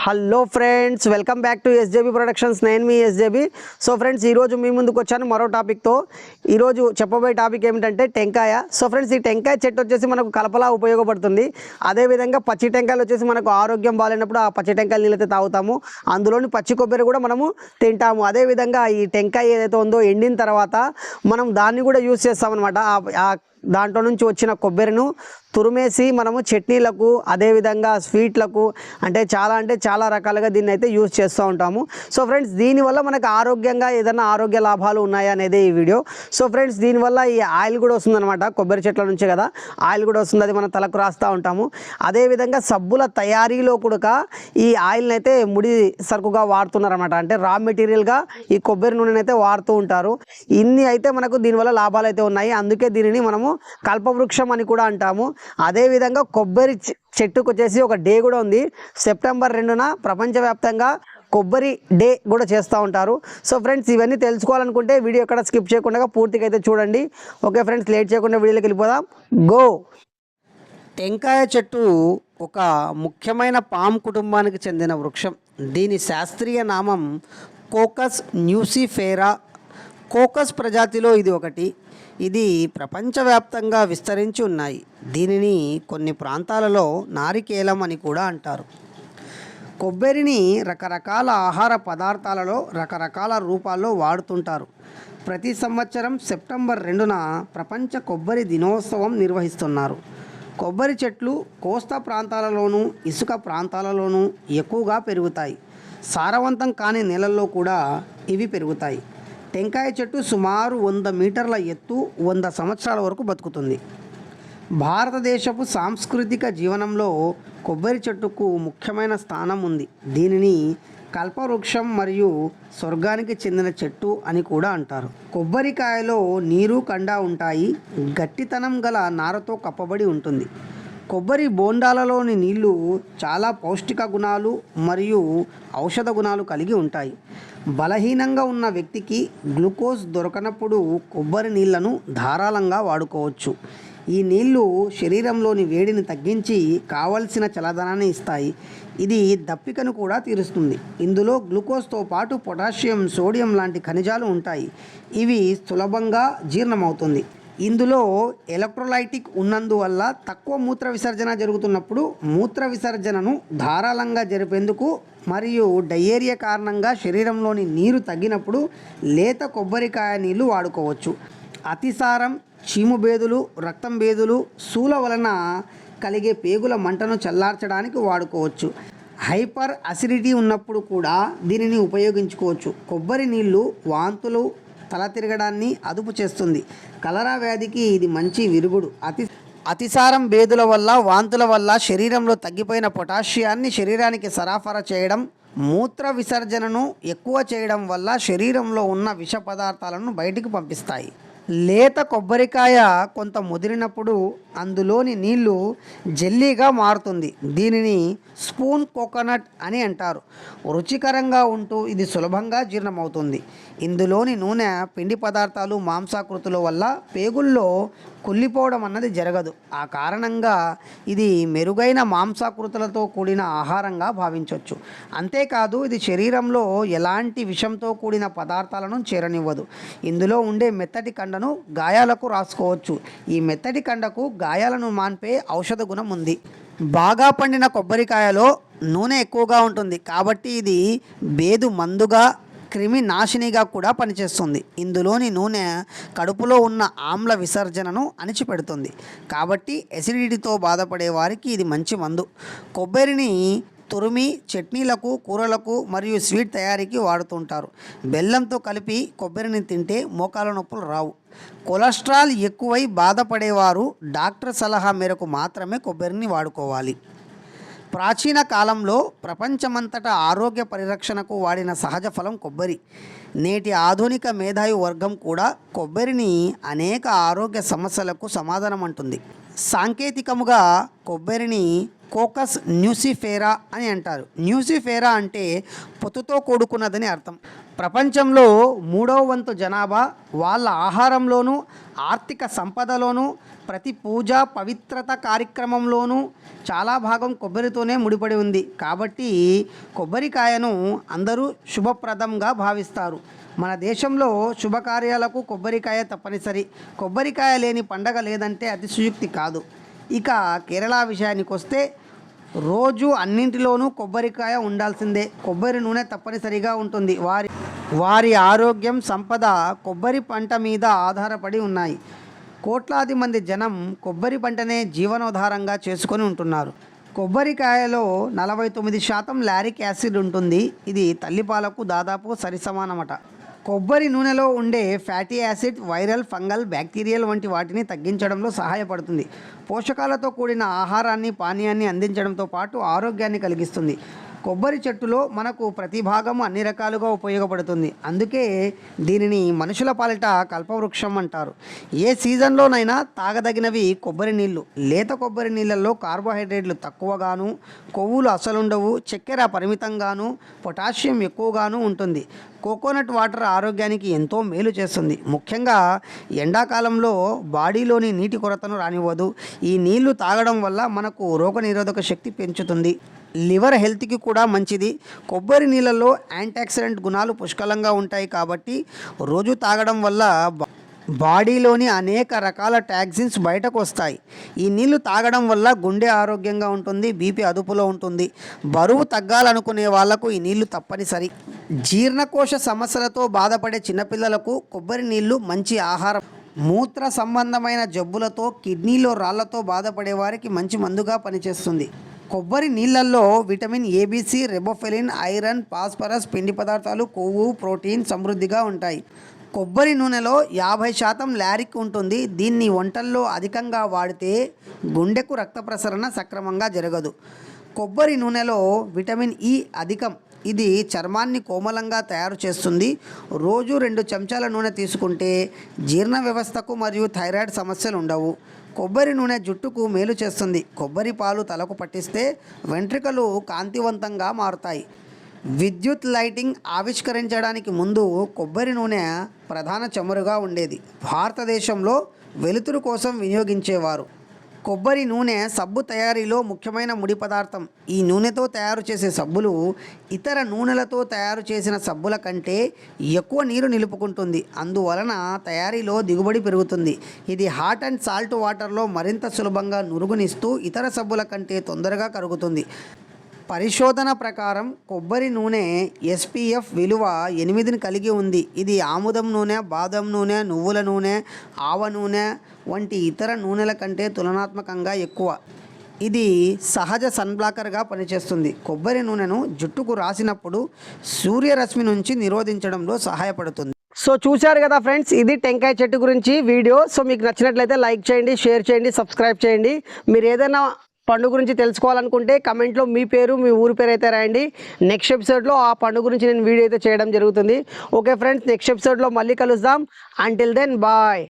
Hello friends, welcome back to SJB productions. నేను మీ ఎస్జేబీ. So friends, ఈరోజు మీ ముందుకు వచ్చాను మరో టాపిక్తో. ఈరోజు చెప్పబోయే టాపిక్ ఏమిటంటే టెంకాయ. సో ఫ్రెండ్స్, ఈ టెంకాయ చెట్టు వచ్చేసి మనకు కలపలా ఉపయోగపడుతుంది. అదేవిధంగా పచ్చి టెంకాయలు వచ్చేసి మనకు ఆరోగ్యం బాగాలేనప్పుడు ఆ పచ్చి టెంకాయలు నీళ్ళైతే తాగుతాము. అందులోని పచ్చి కొబ్బరి కూడా మనము తింటాము. అదేవిధంగా ఈ టెంకాయ ఏదైతే ఉందో ఎండిన తర్వాత మనం దాన్ని కూడా యూజ్ చేస్తామన్నమాట. దాంట్లో నుంచి వచ్చిన కొబ్బరిను తురిమేసి మనము చట్నీలకు, అదేవిధంగా స్వీట్లకు అంటే చాలా రకాలుగా దీన్ని అయితే యూజ్ చేస్తూ ఉంటాము. సో ఫ్రెండ్స్, దీనివల్ల మనకు ఆరోగ్యంగా ఏదైనా ఆరోగ్య లాభాలు ఉన్నాయా అనేది ఈ వీడియో. సో ఫ్రెండ్స్, దీనివల్ల ఈ ఆయిల్ కూడా వస్తుందన్నమాట. కొబ్బరి చెట్ల నుంచే కదా ఆయిల్ కూడా వస్తుంది, అది మనం తలకు రాస్తూ ఉంటాము. అదేవిధంగా సబ్బుల తయారీలో కూడా ఈ ఆయిల్ని అయితే ముడి సరుకుగా వాడుతున్నారన్నమాట. అంటే రా మెటీరియల్గా ఈ కొబ్బరి నూనెని అయితే వాడుతూ ఉంటారు. ఇన్ని అయితే మనకు దీనివల్ల లాభాలు అయితే ఉన్నాయి. అందుకే దీనిని మనము కల్పవృక్షం అని కూడా అంటాము. అదేవిధంగా కొబ్బరి చెట్టుకు వచ్చేసి ఒక డే కూడా ఉంది. సెప్టెంబర్ 2న ప్రపంచవ్యాప్తంగా కొబ్బరి డే కూడా చేస్తూ ఉంటారు. సో ఫ్రెండ్స్, ఇవన్నీ తెలుసుకోవాలనుకుంటే వీడియో ఎక్కడ స్కిప్ చేయకుండా పూర్తిగా అయితే చూడండి. ఓకే ఫ్రెండ్స్, లేట్ చేయకుండా వీడియోలోకి వెళ్ళిపోదాం. గో. టెంకాయ చెట్టు ఒక ముఖ్యమైన పామ్ కుటుంబానికి చెందిన వృక్షం. దీని శాస్త్రీయ నామం కోకస్ న్యూసిఫేరా. కోకస్ ప్రజాతిలో ఇది ఒకటి. ఇది ప్రపంచవ్యాప్తంగా విస్తరించి ఉన్నాయి. దీనిని కొన్ని ప్రాంతాలలో నారికేలం అని కూడా అంటారు. కొబ్బరిని రకరకాల ఆహార పదార్థాలలో రకరకాల రూపాల్లో వాడుతుంటారు. ప్రతి సంవత్సరం సెప్టెంబర్ 2న ప్రపంచ కొబ్బరి దినోత్సవం నిర్వహిస్తున్నారు. కొబ్బరి చెట్లు కోస్తా ప్రాంతాలలోనూ ఇసుక ప్రాంతాలలోనూ ఎక్కువగా పెరుగుతాయి. సారవంతం కాని నేలల్లో కూడా ఇవి పెరుగుతాయి. టెంకాయ చెట్టు సుమారు 100 మీటర్ల ఎత్తు, 100 సంవత్సరాల వరకు బతుకుతుంది. భారతదేశపు సాంస్కృతిక జీవనంలో కొబ్బరి చెట్టుకు ముఖ్యమైన స్థానం ఉంది. దీనిని కల్పవృక్షం మరియు స్వర్గానికి చెందిన చెట్టు అని కూడా అంటారు. కొబ్బరికాయలో నీరు, కండ ఉంటాయి. గట్టితనం గల నారతో కప్పబడి ఉంటుంది. కొబ్బరి బోండాలలోని నీళ్లు చాలా పౌష్టిక గుణాలు మరియు ఔషధ గుణాలు కలిగి ఉంటాయి. బలహీనంగా ఉన్న వ్యక్తికి గ్లూకోజ్ దొరకనప్పుడు కొబ్బరి నీళ్లను ధారాళంగా వాడుకోవచ్చు. ఈ నీళ్లు శరీరంలోని వేడిని తగ్గించి కావలసిన చల్లదనాన్ని ఇస్తాయి. ఇది దప్పికను కూడా తీరుస్తుంది. ఇందులో గ్లూకోజ్తో పాటు పొటాషియం, సోడియం లాంటి ఖనిజాలు ఉంటాయి. ఇవి సులభంగా జీర్ణమవుతుంది. ఇందులో ఎలక్ట్రోలైటిక్ ఉన్నందువల్ల తక్కువ మూత్ర విసర్జన జరుగుతున్నప్పుడు మూత్ర విసర్జనను ధారాళంగా జరిపేందుకు మరియు డయేరియా కారణంగా శరీరంలోని నీరు తగ్గినప్పుడు లేత కొబ్బరికాయ నీళ్లు వాడుకోవచ్చు. అతిసారం, చీము బేదులు, రక్తం బేదులు, సూల వలన కలిగే పేగుల మంటను చల్లార్చడానికి వాడుకోవచ్చు. హైపర్ అసిడిటీ ఉన్నప్పుడు కూడా దీనిని ఉపయోగించుకోవచ్చు. కొబ్బరి నీళ్లు వాంతులు, తల తిరగడాన్ని అదుపు చేస్తుంది. కలరా వ్యాధికి ఇది మంచి విరుగుడు. అతిసారం, బేదుల వల్ల, వాంతుల వల్ల శరీరంలో తగ్గిపోయిన పొటాషియాన్ని శరీరానికి సరఫరా చేయడం, మూత్ర విసర్జనను ఎక్కువ చేయడం వల్ల శరీరంలో ఉన్న విష పదార్థాలను బయటికి పంపిస్తాయి. లేత కొబ్బరికాయ కొంత ముదిరినప్పుడు అందులోని నీళ్లు జెల్లీగా మారుతుంది. దీనిని స్పూన్ కోకోనట్ అని అంటారు. రుచికరంగా ఉంటూ ఇది సులభంగా జీర్ణమవుతుంది. ఇందులోని నూనె, పిండి పదార్థాలు, మాంసాకృతుల వల్ల పేగుల్లో కుళ్ళిపోవడం అన్నది జరగదు. ఆ కారణంగా ఇది మెరుగైన మాంసాకృతులతో కూడిన ఆహారంగా భావించవచ్చు. అంతేకాదు, ఇది శరీరంలో ఎలాంటి విషంతో కూడిన పదార్థాలను చేరనివ్వదు. ఇందులో ఉండే మెత్తటి కండను గాయాలకు రాసుకోవచ్చు. ఈ మెత్తటి కండకు గాయాలను మాన్పే ఔషధ గుణం ఉంది. బాగా పండిన కొబ్బరికాయలో నూనె ఎక్కువగా ఉంటుంది కాబట్టి ఇది బేదు మందుగా, క్రిమి నాశినిగా కూడా పనిచేస్తుంది. ఇందులోని నూనె కడుపులో ఉన్న ఆమ్ల విసర్జనను అణిచిపెడుతుంది కాబట్టి ఎసిడిటీతో బాధపడే వారికి ఇది మంచి మందు. కొబ్బరిని తురిమి చట్నీలకు, కూరలకు మరియు స్వీట్ తయారీకి వాడుతుంటారు. బెల్లంతో కలిపి కొబ్బరిని తింటే మోకాల నొప్పులు రావు. కొలెస్ట్రాల్ ఎక్కువై బాధపడేవారు డాక్టర్ సలహా మేరకు మాత్రమే కొబ్బరిని వాడుకోవాలి. ప్రాచీన కాలంలో ప్రపంచమంతటా ఆరోగ్య పరిరక్షణకు వాడిన సహజ ఫలం కొబ్బరి. నేటి ఆధునిక మేధావి వర్గం కూడా కొబ్బరిని అనేక ఆరోగ్య సమస్యలకు సమాధానం అంటుంది. సాంకేతికముగా కొబ్బరిని కోకస్ న్యూసిఫేరా అని అంటారు. న్యూసిఫేరా అంటే పొట్టుతో కూడుకున్నదని అర్థం. ప్రపంచంలో 3వ వంతు జనాభా వాళ్ళ ఆహారంలోనూ ఆర్థిక సంపదలోనూ ప్రతి పూజ పవిత్రత కార్యక్రమంలోనూ చాలా భాగం కొబ్బరితోనే ముడిపడి ఉంది. కాబట్టి కొబ్బరికాయను అందరూ శుభప్రదంగా భావిస్తారు. మన దేశంలో శుభకార్యాలకు కొబ్బరికాయ తప్పనిసరి. కొబ్బరికాయ లేని పండగ లేదంటే అతిశయోక్తి కాదు. ఇక కేరళ విషయానికి వస్తే రోజు అన్నింటిలోనూ కొబ్బరికాయ ఉండాల్సిందే. కొబ్బరి నూనె తప్పనిసరిగా ఉంటుంది. వారి ఆరోగ్యం సంపద కొబ్బరి పంట మీద ఆధారపడి ఉన్నాయి. కోట్లాది మంది జనం కొబ్బరి పంటనే జీవనోధారంగా చేసుకొని ఉంటున్నారు. కొబ్బరికాయలో 49% లారిక్ యాసిడ్ ఉంటుంది. ఇది తల్లిపాలకు దాదాపు సరిసమానమట. కొబ్బరి నూనెలో ఉండే fatty acid viral, fungal, bacterial వంటి వాటిని తగ్గించడంలో సహాయపడుతుంది. పోషకాలతో కూడిన ఆహారాన్ని, పానీయాన్ని అందించడంతో పాటు ఆరోగ్యాన్ని కలిగిస్తుంది. కొబ్బరి చెట్టులో మనకు ప్రతి భాగము అన్ని రకాలుగా ఉపయోగపడుతుంది. అందుకే దీనిని మనుషుల పాలిట కల్పవృక్షం అంటారు. ఏ సీజన్లోనైనా తాగదగినవి కొబ్బరి నీళ్ళు. లేత కొబ్బరి నీళ్ళల్లో కార్బోహైడ్రేట్లు తక్కువగాను, కొవ్వులు అసలుండవు, చక్కెర పరిమితంగాను, పొటాషియం ఎక్కువగాను ఉంటుంది. కోకోనట్ వాటర్ ఆరోగ్యానికి ఎంతో మేలు చేస్తుంది. ముఖ్యంగా ఎండాకాలంలో బాడీలోని నీటి కొరతను రానివ్వదు. ఈ నీళ్లు తాగడం వల్ల మనకు రోగనిరోధక శక్తి పెంచుతుంది. లివర్ హెల్త్కి కూడా మంచిది. కొబ్బరి నీళ్ళల్లో యాంటాక్సిడెంట్ గుణాలు పుష్కలంగా ఉంటాయి. కాబట్టి రోజు తాగడం వల్ల బాడీలోని అనేక రకాల టాక్సిన్స్ బయటకు వస్తాయి. ఈ నీళ్లు తాగడం వల్ల గుండె ఆరోగ్యంగా ఉంటుంది, బీపీ అదుపులో ఉంటుంది. బరువు తగ్గాలనుకునే వాళ్లకు ఈ నీళ్లు తప్పనిసరి. జీర్ణకోశ సమస్యలతో బాధపడే చిన్నపిల్లలకు కొబ్బరి నీళ్లు మంచి ఆహారం. మూత్ర సంబంధమైన జబ్బులతో, కిడ్నీలో రాళ్లతో బాధపడే వారికి మంచి మందుగా పనిచేస్తుంది. కొబ్బరి నీళ్ళల్లో విటమిన్ ఏబిసి, రెబోఫెలిన్, ఐరన్, ఫాస్ఫరస్, పిండి పదార్థాలు, కొవ్వు, ప్రోటీన్ సమృద్ధిగా ఉంటాయి. కొబ్బరి నూనెలో 50% లారిక్ ఉంటుంది. దీన్ని వంటల్లో అధికంగా వాడితే గుండెకు రక్త ప్రసరణ సక్రమంగా జరగదు. కొబ్బరి నూనెలో విటమిన్ ఇ అధికం. ఇది చర్మాన్ని కోమలంగా తయారు చేస్తుంది. రోజు 2 చెంచాల నూనె తీసుకుంటే జీర్ణ వ్యవస్థకు మరియు థైరాయిడ్ సమస్యలు ఉండవు. కొబ్బరి నూనె జుట్టుకు మేలు చేస్తుంది. కొబ్బరి పాలు తలకు పట్టిస్తే వెంట్రుకలు కాంతివంతంగా మారుతాయి. విద్యుత్ లైటింగ్ ఆవిష్కరించడానికి ముందు కొబ్బరి నూనె ప్రధాన చమురుగా ఉండేది. భారతదేశంలో వెలుతురు కోసం వినియోగించేవారు. కొబ్బరి నూనె సబ్బు తయారీలో ముఖ్యమైన ముడి పదార్థం. ఈ నూనెతో తయారు చేసే సబ్బులు ఇతర నూనెలతో తయారు చేసిన సబ్బుల కంటే ఎక్కువ నీరు నిలుపుకుంటుంది. అందువలన తయారీలో దిగుబడి పెరుగుతుంది. ఇది హాట్ అండ్ సాల్ట్ వాటర్లో మరింత సులభంగా నురుగునిస్తూ ఇతర సబ్బుల కంటే తొందరగా కరుగుతుంది. పరిశోధన ప్రకారం కొబ్బరి నూనె SPF విలువ 8ని కలిగి ఉంది. ఇది ఆముదం నూనె, బాదం నూనె, నువ్వుల నూనె, ఆవ నూనె వంటి ఇతర నూనెల కంటే తులనాత్మకంగా ఎక్కువ. ఇది సహజ సన్బ్లాకర్గా పనిచేస్తుంది. కొబ్బరి నూనెను జుట్టుకు రాసినప్పుడు సూర్యరశ్మి నుంచి నిరోధించడంలో సహాయపడుతుంది. సో చూశారు కదా ఫ్రెండ్స్, ఇది టెంకాయ చెట్టు గురించి వీడియో. సో మీకు నచ్చినట్లయితే లైక్ చేయండి, షేర్ చేయండి, సబ్స్క్రైబ్ చేయండి. మీరు ఏదైనా పండు గురించి తెలుసుకోవాలనుకుంటే కమెంట్లో మీ పేరు, మీ ఊరి పేరు అయితే రాయండి. నెక్స్ట్ ఎపిసోడ్లో ఆ పండు గురించి నేను వీడియో అయితే చేయడం జరుగుతుంది. ఓకే ఫ్రెండ్స్, నెక్స్ట్ ఎపిసోడ్లో మళ్ళీ కలుద్దాం. Until then bye.